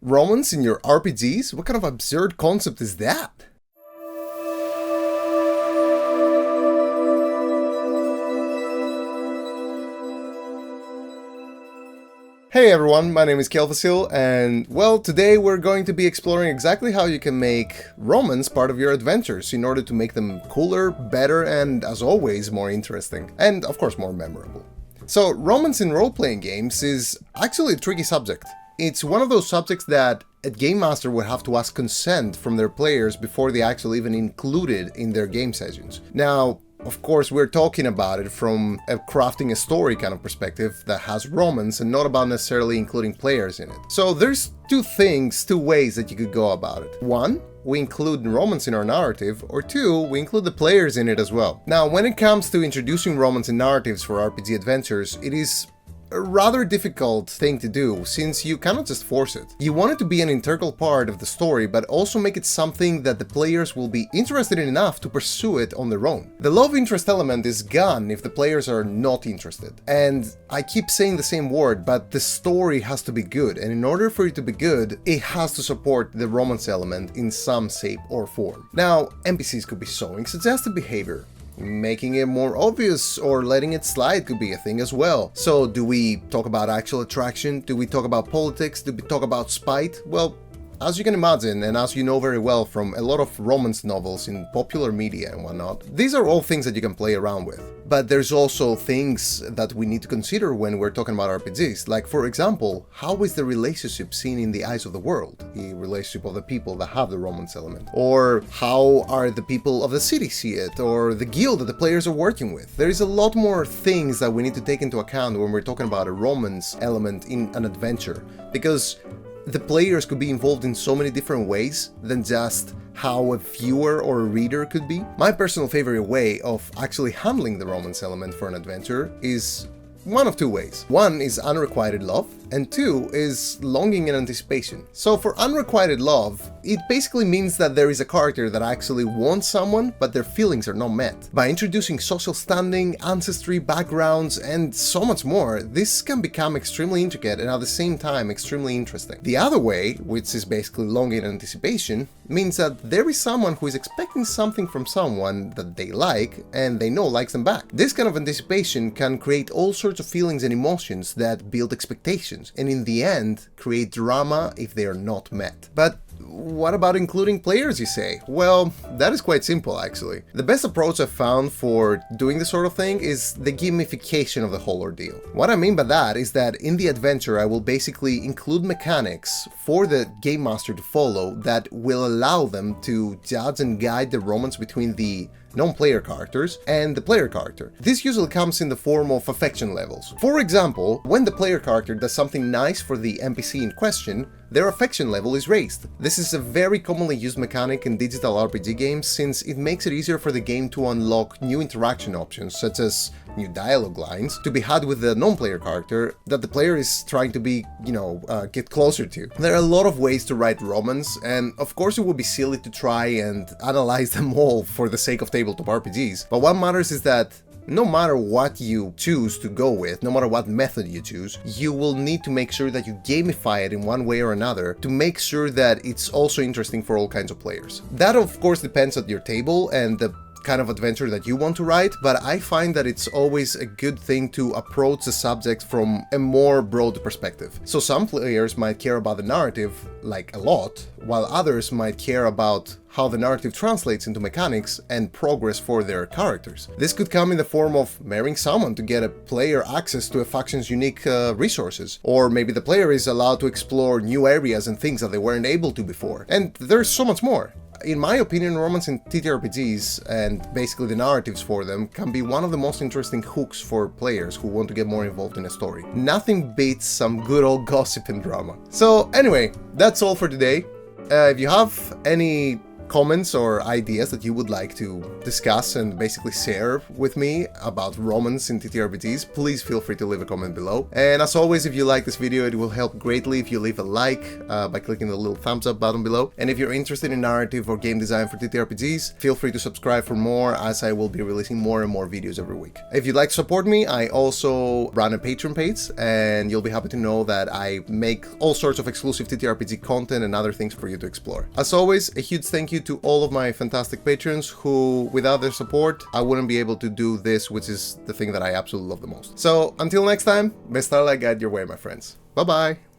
Romance in your RPGs? What kind of absurd concept is that? Hey everyone, my name is Kelfecil, and well, today we're going to be exploring exactly how you can make romance part of your adventures in order to make them cooler, better, and as always, more interesting. And of course, more memorable. So, romance in role-playing games is actually a tricky subject. It's one of those subjects that a game master would have to ask consent from their players before they actually even include it in their game sessions. Now, of course, we're talking about it from a crafting a story kind of perspective that has romance and not about necessarily including players in it. So there's two ways that you could go about it. One, we include romance in our narrative, or two, we include the players in it as well. Now, when it comes to introducing romance in narratives for RPG adventures, it is a rather difficult thing to do, since you cannot just force it. You want it to be an integral part of the story, but also make it something that the players will be interested in enough to pursue it on their own. The love interest element is gone if the players are not interested. And I keep saying the same word, but the story has to be good, and in order for it to be good, it has to support the romance element in some shape or form. Now, NPCs could be showing suggestive behavior. Making it more obvious or letting it slide could be a thing as well. So do we talk about actual attraction? Do we talk about politics? Do we talk about spite? Well, as you can imagine, and as you know very well from a lot of romance novels in popular media and whatnot, these are all things that you can play around with. But there's also things that we need to consider when we're talking about RPGs, like for example, how is the relationship seen in the eyes of the world? The relationship of the people that have the romance element. Or how are the people of the city see it, or the guild that the players are working with? There is a lot more things that we need to take into account when we're talking about a romance element in an adventure, because the players could be involved in so many different ways than just how a viewer or a reader could be. My personal favorite way of actually handling the romance element for an adventure is one of two ways. One is unrequited love, and two is longing and anticipation. So for unrequited love, it basically means that there is a character that actually wants someone, but their feelings are not met. By introducing social standing, ancestry, backgrounds, and so much more, this can become extremely intricate and at the same time extremely interesting. The other way, which is basically longing and anticipation, means that there is someone who is expecting something from someone that they like and they know likes them back. This kind of anticipation can create all sorts of feelings and emotions that build expectations, and in the end create drama if they are not met. But what about including players, you say? Well, that is quite simple actually. The best approach I've found for doing this sort of thing is the gamification of the whole ordeal. What I mean by that is that in the adventure I will basically include mechanics for the game master to follow that will allow them to judge and guide the romance between the non-player characters and the player character. This usually comes in the form of affection levels. For example, when the player character does something nice for the NPC in question, their affection level is raised. This is a very commonly used mechanic in digital RPG games, since it makes it easier for the game to unlock new interaction options, such as new dialogue lines to be had with the non-player character that the player is trying to be, get closer to. There are a lot of ways to write romance, and of course it would be silly to try and analyze them all for the sake of tabletop RPGs, but what matters is that no matter what you choose to go with, no matter what method you choose, you will need to make sure that you gamify it in one way or another to make sure that it's also interesting for all kinds of players. That of course depends on your table and the kind of adventure that you want to write, but I find that it's always a good thing to approach the subject from a more broad perspective. So some players might care about the narrative like a lot, while others might care about how the narrative translates into mechanics and progress for their characters. This could come in the form of marrying someone to get a player access to a faction's unique resources, or maybe the player is allowed to explore new areas and things that they weren't able to before. And there's so much more. In my opinion, romance in TTRPGs, and basically the narratives for them, can be one of the most interesting hooks for players who want to get more involved in a story. Nothing beats some good old gossip and drama. So anyway, that's all for today. If you have any comments or ideas that you would like to discuss and basically share with me about romance in TTRPGs, please feel free to leave a comment below. And as always, if you like this video, it will help greatly if you leave a like by clicking the little thumbs up button below. And if you're interested in narrative or game design for TTRPGs, feel free to subscribe for more, as I will be releasing more and more videos every week. If you'd like to support me, I also run a Patreon page, and you'll be happy to know that I make all sorts of exclusive TTRPG content and other things for you to explore. As always, a huge thank you to all of my fantastic patrons who, without their support, I wouldn't be able to do this, which is the thing that I absolutely love the most. So until next time, may Starlight guide your way, my friends. Bye bye!